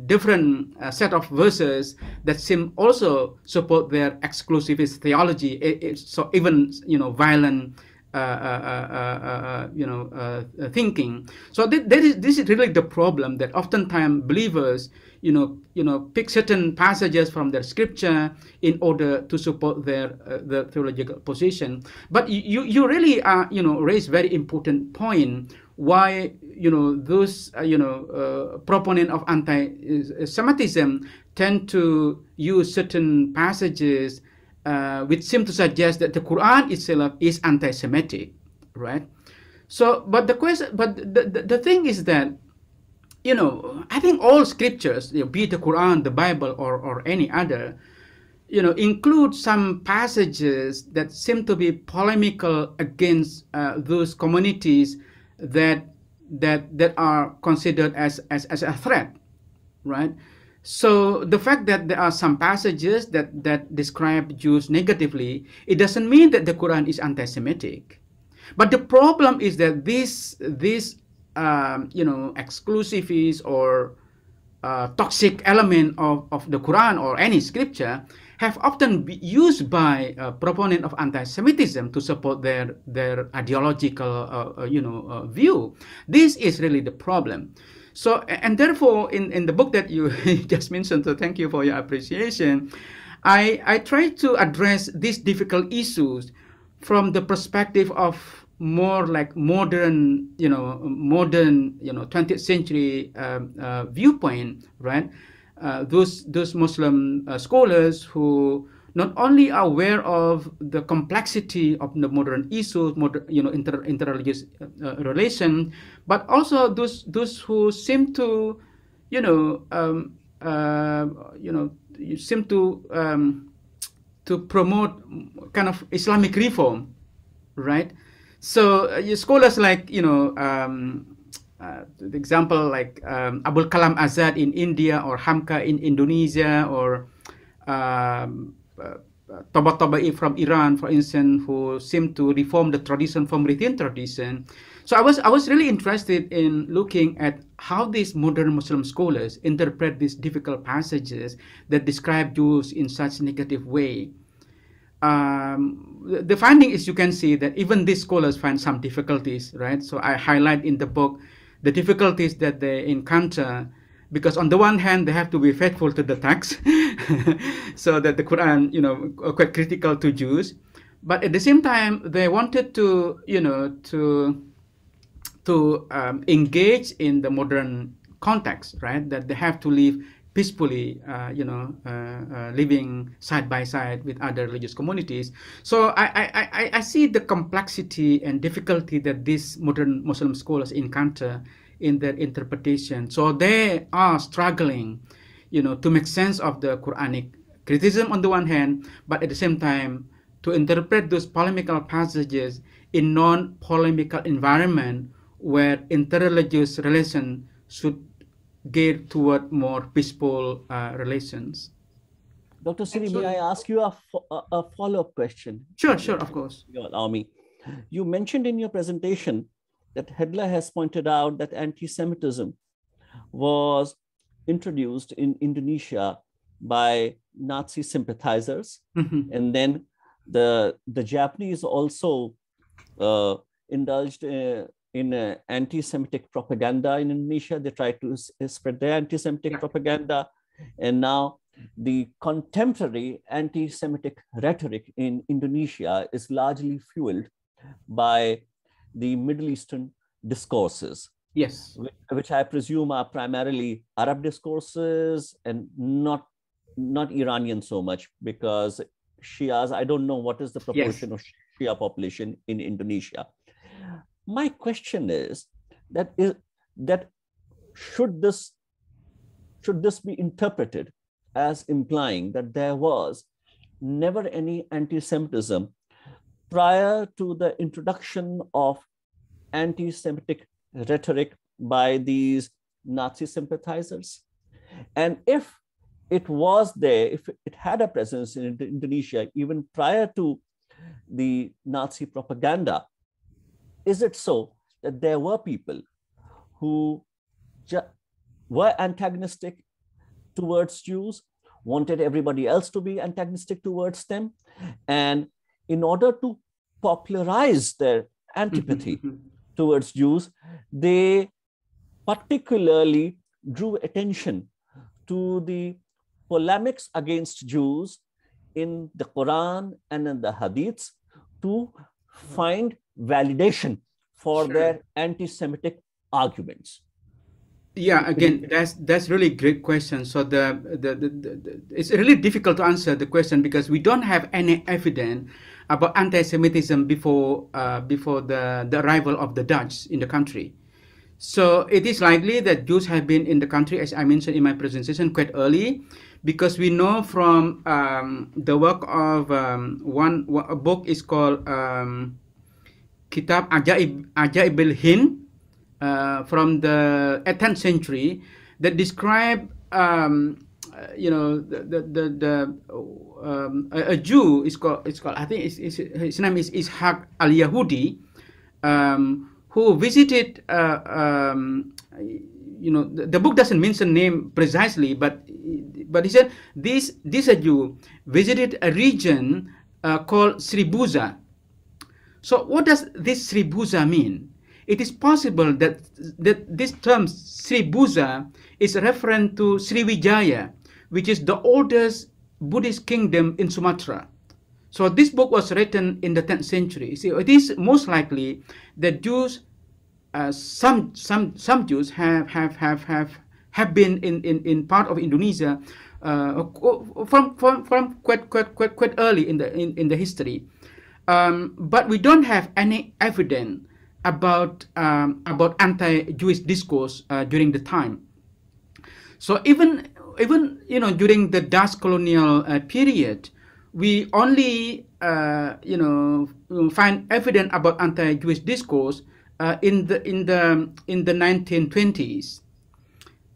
different set of verses that seem also support their exclusivist theology. So even violent thinking. So this is really the problem, that oftentimes believers pick certain passages from their scripture in order to support their theological position. But you really raise very important point, why those proponent of anti-Semitism tend to use certain passages which seem to suggest that the Quran itself is anti-Semitic, right? So, but the thing is that I think all scriptures, be it the Quran, the Bible, or any other, include some passages that seem to be polemical against those communities that are considered as a threat, right? So the fact that there are some passages that describe Jews negatively, it doesn't mean that the Quran is anti-Semitic. But the problem is that this exclusivist or toxic element of the Quran or any scripture have often been used by proponents of anti-Semitism to support their ideological view. This is really the problem. So, and therefore, in the book that you just mentioned, so thank you for your appreciation, I try to address these difficult issues from the perspective of more like modern 20th century viewpoint, right? Those Muslim scholars who not only are aware of the complexity of the modern issues, interreligious relation, but also those who seem to, seem to promote kind of Islamic reform, right? So scholars like, the example like Abul Kalam Azad in India, or Hamka in Indonesia, or Tabatabai from Iran, for instance, who seem to reform the tradition from within tradition. So I was really interested in looking at how these modern Muslim scholars interpret these difficult passages that describe Jews in such negative way. The finding is, you can see that even these scholars find some difficulties, right? So I highlight in the book the difficulties that they encounter, because on the one hand they have to be faithful to the text, so that the Quran, quite critical to Jews, but at the same time they wanted to, engage in the modern context, right? That they have to live peacefully, living side by side with other religious communities. So I see the complexity and difficulty that these modern Muslim scholars encounter in their interpretation. So they are struggling, to make sense of the Quranic criticism on the one hand, but at the same time to interpret those polemical passages in non-polemical environment where interreligious relation should geared toward more peaceful relations. Dr. Sirry, may I ask you a follow-up question? Sure, of course. You allow me. You mentioned in your presentation that Hedla has pointed out that anti-Semitism was introduced in Indonesia by Nazi sympathizers, and then the Japanese also indulged in anti-Semitic propaganda in Indonesia. They tried to spread their anti-Semitic propaganda, and now the contemporary anti-Semitic rhetoric in Indonesia is largely fueled by the Middle Eastern discourses. Yes, which I presume are primarily Arab discourses and not Iranian so much, because Shias, I don't know what is the proportion of Shia population in Indonesia. My question is that should this be interpreted as implying that there was never any anti-Semitism prior to the introduction of anti-Semitic rhetoric by these Nazi sympathizers? And if it was there, if it had a presence in Indonesia even prior to the Nazi propaganda, is it so that there were people who were antagonistic towards Jews, wanted everybody else to be antagonistic towards them, and in order to popularize their antipathy towards Jews, they particularly drew attention to the polemics against Jews in the Quran and in the Hadiths to find validation for their anti-Semitic arguments? Yeah, again, that's really great question. So it's really difficult to answer the question because we don't have any evidence about anti-Semitism before the arrival of the Dutch in the country. So it is likely that Jews have been in the country, as I mentioned in my presentation, quite early, because we know from the work of a book is called Kitab Ajaib al-Hind from the 18th century that describe a Jew is called I think his name is Ishaq al-Yahudi, who visited, the book doesn't mention name precisely, but he said this a Jew visited a region called Sribuza. So what does this Sribuza mean? It is possible that this term Sribuza is a reference to Sriwijaya, which is the oldest Buddhist kingdom in Sumatra. So this book was written in the 10th century. So it is most likely that Jews, some Jews have been in part of Indonesia from quite early in the history. But we don't have any evidence about anti-Jewish discourse during the time. So even during the Dutch colonial period, we only find evidence about anti-Jewish discourse in the 1920s.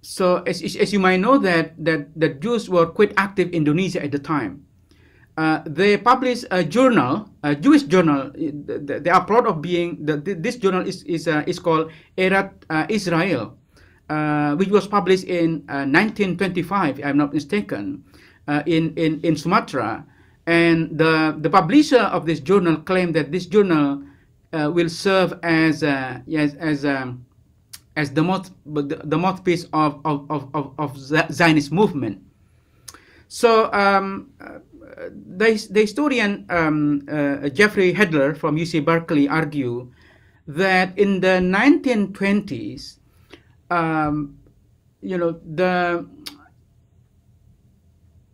So as you might know that the Jews were quite active in Indonesia at the time. They published a journal, a Jewish journal. They are proud of being this journal is called Erat Israel, which was published in 1925, if I'm not mistaken, in Sumatra. And the publisher of this journal claimed that this journal will serve as the mouthpiece of Zionist movement. So the historian Jeffrey Hedler from UC Berkeley argued that in the 1920s,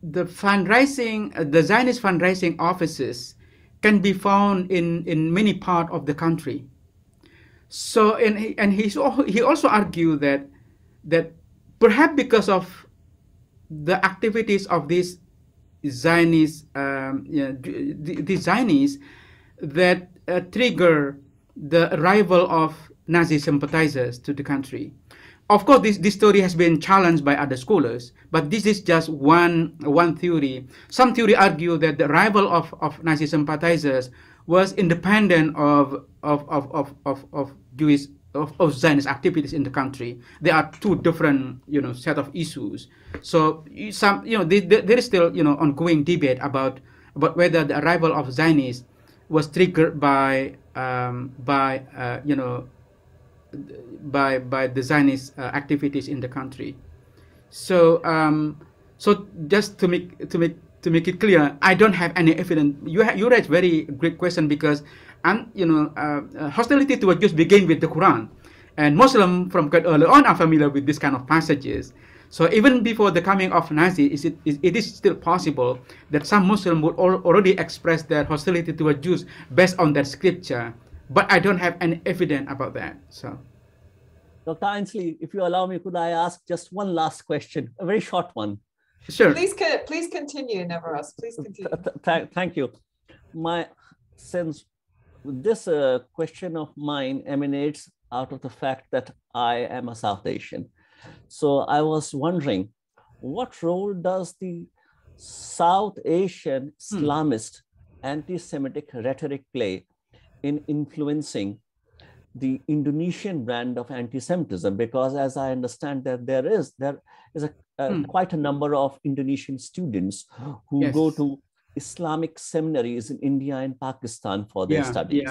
the fundraising, the Zionist fundraising offices can be found in many parts of the country. So he also argued that perhaps because of the activities of these Zionists, the Zionists that trigger the arrival of Nazi sympathizers to the country. Of course, this theory has been challenged by other scholars, but this is just one theory. Some theory argue that the arrival of Nazi sympathizers was independent of Zionist activities in the country. There are two different set of issues. So there is still ongoing debate about whether the arrival of Zionists was triggered by the Zionist activities in the country. So just to make it clear, I don't have any evidence. You raised very great question, because hostility toward Jews began with the Quran, and Muslims from quite early on are familiar with this kind of passages. So even before the coming of Nazis, it is still possible that some Muslims would already express their hostility toward Jews based on that scripture. But I don't have any evidence about that. So, Dr. Ainsley, if you allow me, could I ask just one last question, a very short one? Sure. Please continue, Neveros. Please continue. Thank you. My sense, this question of mine emanates out of the fact that I am a South Asian. So I was wondering, what role does the South Asian Islamist anti-Semitic rhetoric play in influencing the Indonesian brand of anti-Semitism? Because as I understand that there is quite a number of Indonesian students who go to Islamic seminaries in India and Pakistan for their studies.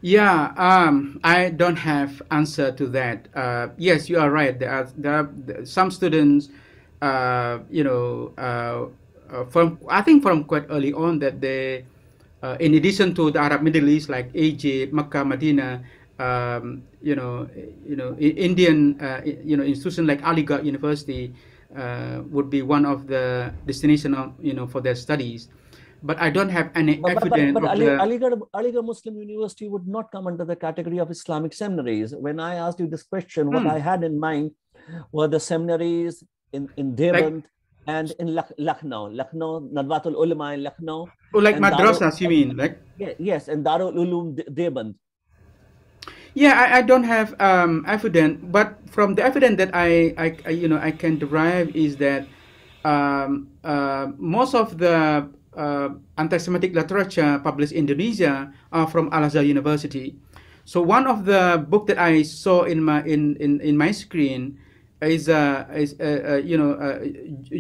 I don't have answer to that. Yes, you are right. There are some students, from quite early on, that they, in addition to the Arab Middle East like Egypt, Mecca, Medina, Indian, institutions like Aligarh University would be one of the destination of, for their studies. But I don't have any evidence. But Aligarh Muslim University would not come under the category of Islamic seminaries. When I asked you this question, what I had in mind were the seminaries in Deoband and in Lucknow, Nadwatul Ulama in Lucknow. Oh, like madrasas, you mean? Like? Yes, and Darul Ulum Deoband. Yeah, I don't have evidence, but from the evidence that I can derive is that most of the anti-Semitic literature published in Indonesia are from Al-Azhar University. So one of the book that I saw in my screen is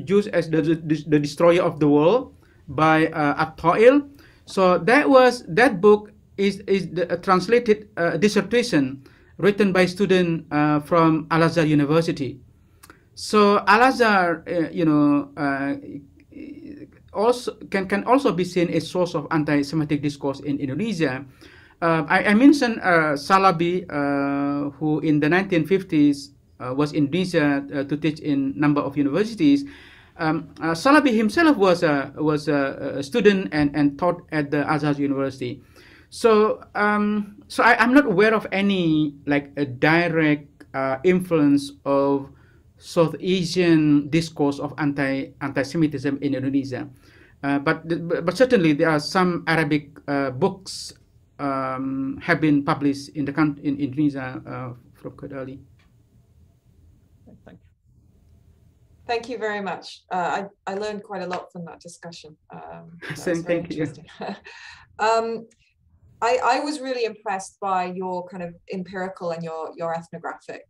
Jews as the Destroyer of the World by At-Ta'il. So that book is the translated dissertation written by student from Al-Azhar University. So Al-Azhar, also can also be seen as source of anti-Semitic discourse in Indonesia. I mentioned Salabi, who in the 1950s was in Indonesia to teach in number of universities. Salabi himself was a student and taught at the Azhar University. So I'm not aware of any like a direct influence of South Asian discourse of anti-Semitism in Indonesia, but certainly there are some Arabic books have been published in Indonesia from quite early. Thank you. Thank you very much. I learned quite a lot from that discussion. Thank you. I was really impressed by your kind of empirical and your ethnographic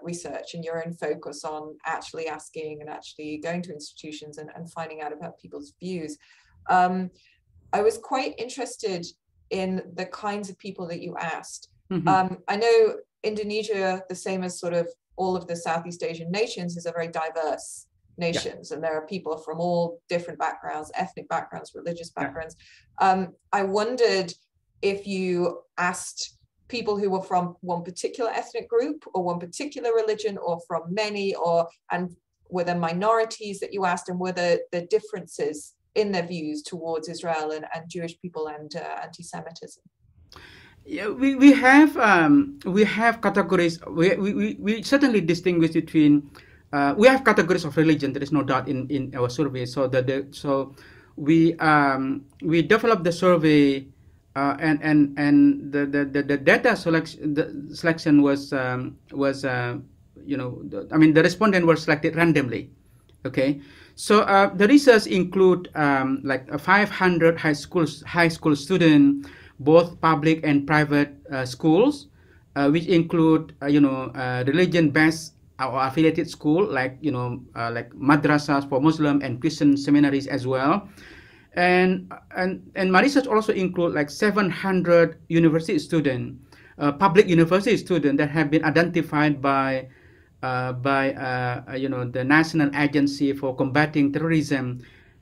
research and your own focus on actually asking and actually going to institutions and finding out about people's views. I was quite interested in the kinds of people that you asked. Mm-hmm. I know Indonesia, the same as sort of all of the Southeast Asian nations, is a very diverse nations, and there are people from all different backgrounds, ethnic backgrounds, religious backgrounds. I wondered if you asked people who were from one particular ethnic group or one particular religion, or from many, and were there minorities that you asked, and were there the differences in their views towards Israel and Jewish people and anti-Semitism? Yeah, we have categories. We certainly distinguish between. We have categories of religion. There is no doubt in our survey. So we developed the survey. And the data selection was the respondents were selected randomly. Okay, so the research include like 500 high school students, both public and private schools, which include religion-based or affiliated school like like madrasas for Muslim and Christian seminaries as well. And my research also include like 700 university students, public university students that have been identified by the National Agency for Combating Terrorism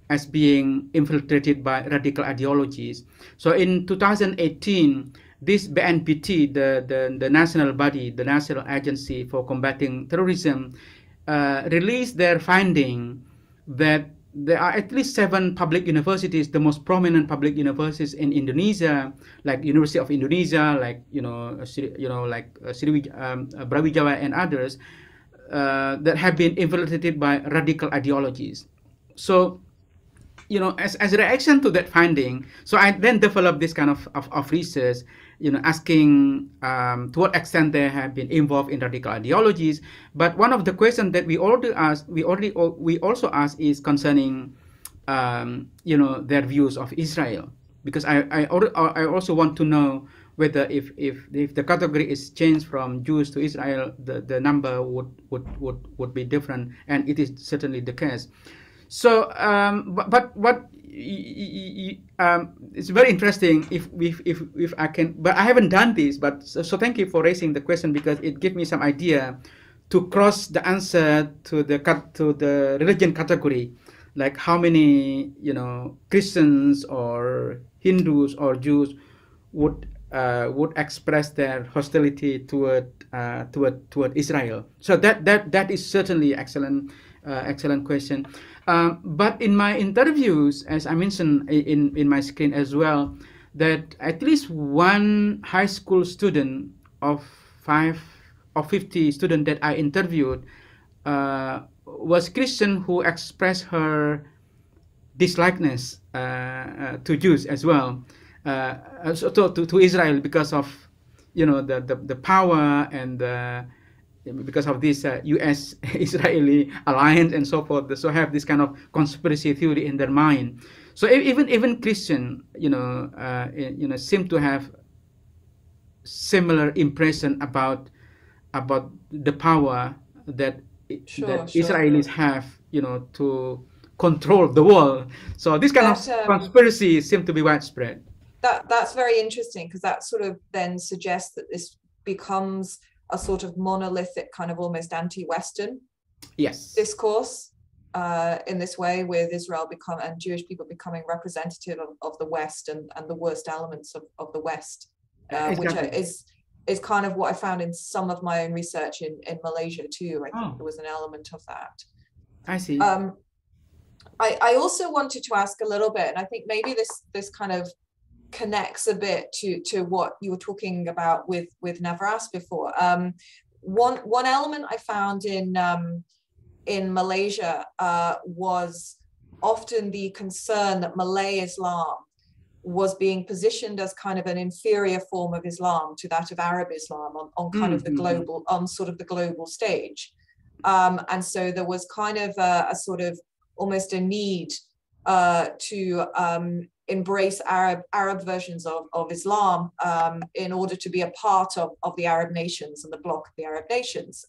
as being infiltrated by radical ideologies. So in 2018, this BNPT, the national body, the National Agency for Combating Terrorism, released their finding that there are at least 7 public universities, the most prominent public universities in Indonesia, like University of Indonesia, like Brawijaya and others, that have been infiltrated by radical ideologies. So, as a reaction to that finding, so I then developed this kind of research, asking to what extent they have been involved in radical ideologies. But one of the questions that we also asked is concerning, their views of Israel, because I also want to know whether if the category is changed from Jews to Israel, the number would be different, and it is certainly the case. So, but it's very interesting if I can, but I haven't done this. But so thank you for raising the question, because it gives me some idea to cross the answer to the religion category, like how many Christians or Hindus or Jews would express their hostility toward Israel. So that is certainly excellent question. But in my interviews, as I mentioned in my screen as well, that at least one high school student of 50 students that I interviewed was Christian, who expressed her dislikeness to Jews as well, to Israel, because of the power and because of this U.S.-Israeli alliance and so forth. So have this kind of conspiracy theory in their mind. So even Christian, seem to have similar impression about the power that Israelis have, to control the world. So this kind of conspiracy seems to be widespread. That's very interesting, because that sort of then suggests that this becomes a sort of monolithic kind of almost anti-Western discourse in this way, with Israel and Jewish people becoming representative of the West and the worst elements of the West, which is kind of what I found in some of my own research in Malaysia too. I think there was an element of that. I see. I also wanted to ask a little bit, and I think maybe this kind of connects a bit to what you were talking about with Navras before. One element I found in Malaysia was often the concern that Malay Islam was being positioned as kind of an inferior form of Islam to that of Arab Islam on kind of the global, on sort of the global stage. And so there was kind of a sort of almost a need to embrace Arab versions of Islam in order to be a part of the Arab nations and the bloc of the Arab nations.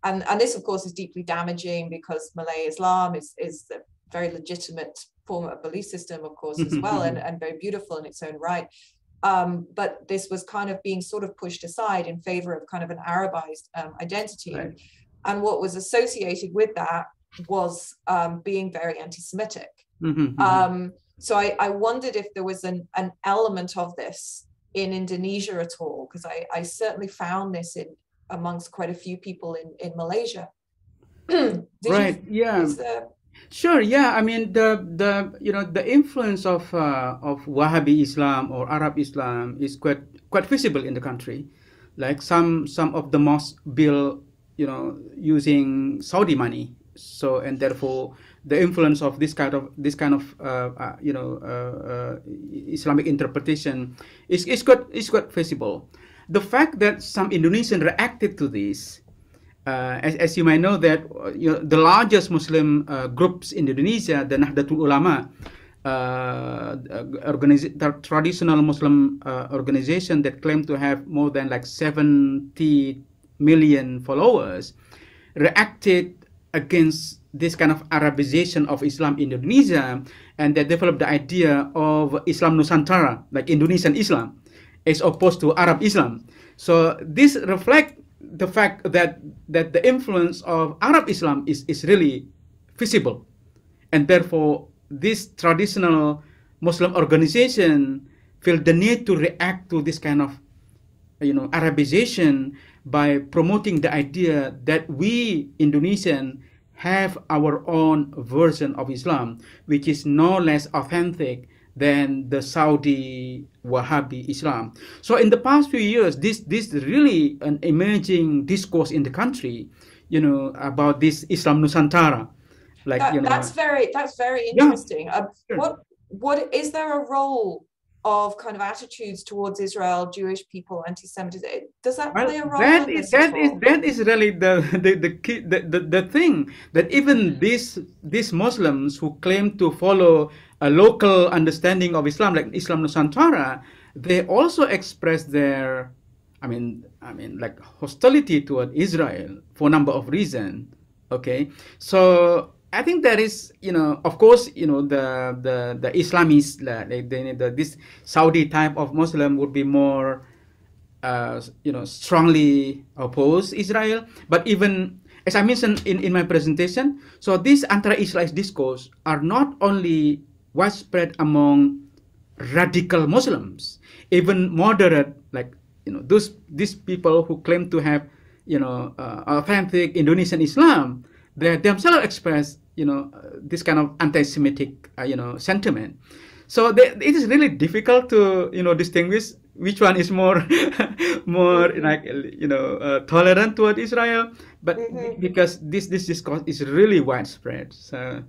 And this, of course, is deeply damaging, because Malay Islam is a very legitimate form of belief system, of course, as well, and very beautiful in its own right. But this was kind of being sort of pushed aside in favor of kind of an Arabized identity. Right. And what was associated with that was being very anti-Semitic. So I wondered if there was an element of this in Indonesia at all, because I certainly found this amongst quite a few people in Malaysia. Sure. Yeah. I mean, the influence of Wahhabi Islam or Arab Islam is quite visible in the country. Like some of the mosques built, using Saudi money. So, and therefore the influence of this kind of Islamic interpretation is quite visible. The fact that some Indonesians reacted to this, as you might know, that the largest Muslim groups in Indonesia, the Nahdlatul Ulama, traditional Muslim organization that claim to have more than like 70 million followers, reacted against this kind of Arabization of Islam in Indonesia, and they developed the idea of Islam Nusantara, like Indonesian Islam, as opposed to Arab Islam. So this reflects the fact that the influence of Arab Islam is really visible, and therefore this traditional Muslim organization feel the need to react to this kind of Arabization by promoting the idea that we Indonesian have our own version of Islam, which is no less authentic than the Saudi Wahhabi Islam. So in the past few years, this really an emerging discourse in the country, about this Islam Nusantara. Like that's very interesting. Yeah. What is there a role of kind of attitudes towards Israel, Jewish people, anti-Semitism? Does that play a role? That is really the key, the thing, that even these Muslims who claim to follow a local understanding of Islam, like Islam Nusantara, they also express their, like hostility toward Israel for a number of reasons. Okay, so I think there is, of course, the Islamists, this Saudi type of Muslim would be more, strongly oppose Israel. But even, as I mentioned in my presentation, so these anti-Israelist discourse are not only widespread among radical Muslims, even moderate, like, these people who claim to have, authentic Indonesian Islam, they themselves express, this kind of anti-Semitic, sentiment. So it is really difficult to, distinguish which one is more, like, tolerant toward Israel. But because this discourse is really widespread. So,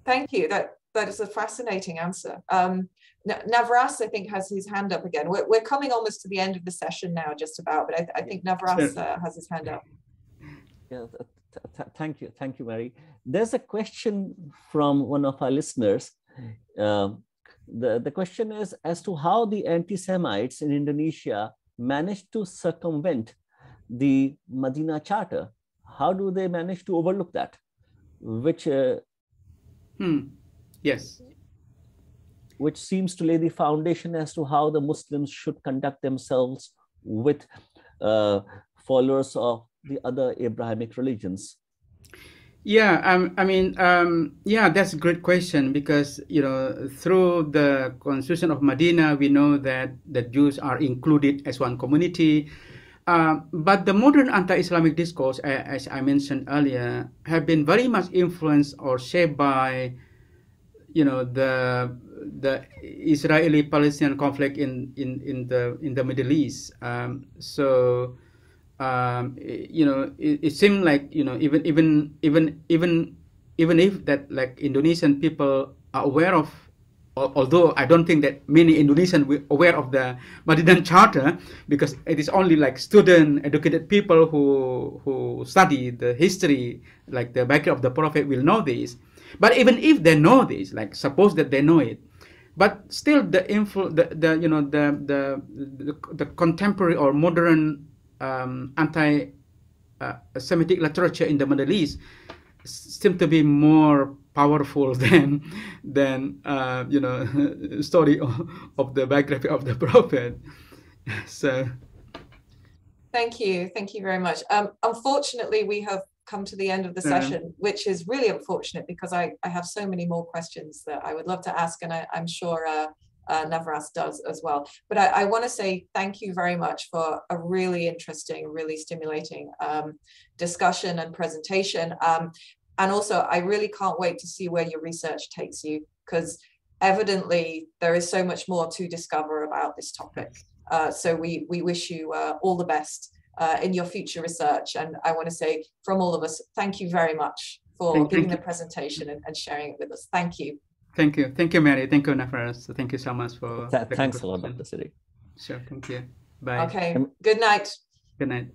thank you. That is a fascinating answer. Navras, I think, has his hand up again. We're coming almost to the end of the session now, just about. But I think Navras has his hand up. Yeah. Thank you, Mary. There's a question from one of our listeners. The question is as to how the anti-Semites in Indonesia managed to circumvent the Medina Charter. How do they manage to overlook that? Which yes, which seems to lay the foundation as to how the Muslims should conduct themselves with followers of the other Abrahamic religions. Yeah, yeah, that's a great question, because through the Constitution of Medina, we know that the Jews are included as one community. But the modern anti-Islamic discourse, as I mentioned earlier, have been very much influenced or shaped by, the Israeli-Palestinian conflict in the Middle East. It seemed like even if that, like, Indonesian people are aware of, although I don't think that many Indonesians were aware of the Medina Charter, because it is only like student, educated people who study the history, like the background of the Prophet, will know this. But even if they know this, like suppose that they know it, but still the contemporary or modern anti-Semitic literature in the Middle East seem to be more powerful than story of the biography of the Prophet. So thank you very much. Unfortunately, we have come to the end of the session, which is really unfortunate, because I have so many more questions that I would love to ask, and I'm sure Navras does as well. But I want to say thank you very much for a really interesting, really stimulating discussion and presentation. And also, I really can't wait to see where your research takes you, because evidently there is so much more to discover about this topic. So we wish you all the best in your future research. And I want to say from all of us, thank you very much for giving the presentation and sharing it with us. Thank you. Thank you, Mary. Thank you, Nafras. Thank you so much for thanks a lot, Dr. Sirry. Sure, thank you. Bye. Okay, good night. Good night.